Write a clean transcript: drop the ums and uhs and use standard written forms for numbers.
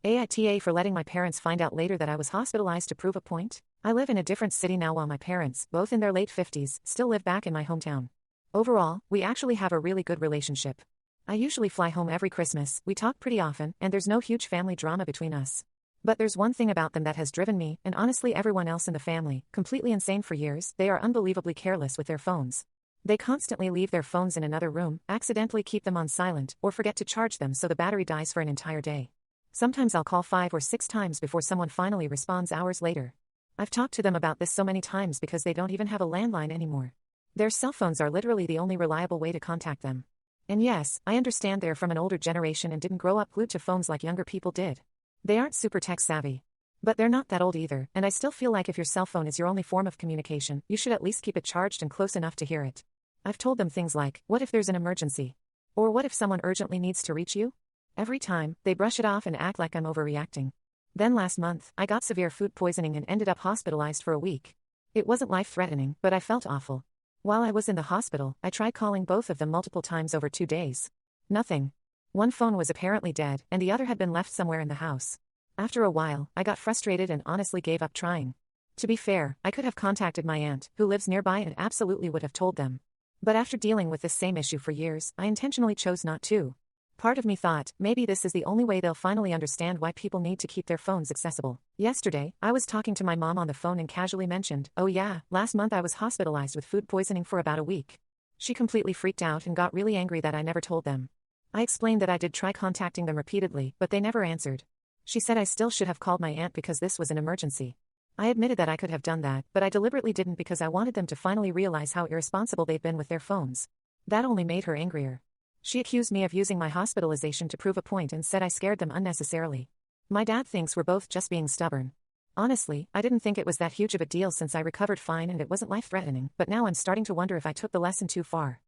AITA for letting my parents find out later that I was hospitalized to prove a point. I live in a different city now while my parents, both in their late 50s, still live back in my hometown. Overall, we actually have a really good relationship. I usually fly home every Christmas, we talk pretty often, and there's no huge family drama between us. But there's one thing about them that has driven me, and honestly everyone else in the family, completely insane for years. They are unbelievably careless with their phones. They constantly leave their phones in another room, accidentally keep them on silent, or forget to charge them so the battery dies for an entire day. Sometimes I'll call 5 or 6 times before someone finally responds hours later. I've talked to them about this so many times because they don't even have a landline anymore. Their cell phones are literally the only reliable way to contact them. And yes, I understand they're from an older generation and didn't grow up glued to phones like younger people did. They aren't super tech savvy. But they're not that old either, and I still feel like if your cell phone is your only form of communication, you should at least keep it charged and close enough to hear it. I've told them things like, what if there's an emergency? Or what if someone urgently needs to reach you? Every time, they brush it off and act like I'm overreacting. Then last month, I got severe food poisoning and ended up hospitalized for a week. It wasn't life-threatening, but I felt awful. While I was in the hospital, I tried calling both of them multiple times over 2 days. Nothing. One phone was apparently dead, and the other had been left somewhere in the house. After a while, I got frustrated and honestly gave up trying. To be fair, I could have contacted my aunt, who lives nearby, and absolutely would have told them. But after dealing with this same issue for years, I intentionally chose not to. Part of me thought, maybe this is the only way they'll finally understand why people need to keep their phones accessible. Yesterday, I was talking to my mom on the phone and casually mentioned, oh yeah, last month I was hospitalized with food poisoning for about a week. She completely freaked out and got really angry that I never told them. I explained that I did try contacting them repeatedly, but they never answered. She said I still should have called my aunt because this was an emergency. I admitted that I could have done that, but I deliberately didn't because I wanted them to finally realize how irresponsible they've been with their phones. That only made her angrier. She accused me of using my hospitalization to prove a point and said I scared them unnecessarily. My dad thinks we're both just being stubborn. Honestly, I didn't think it was that huge of a deal since I recovered fine and it wasn't life-threatening, but now I'm starting to wonder if I took the lesson too far.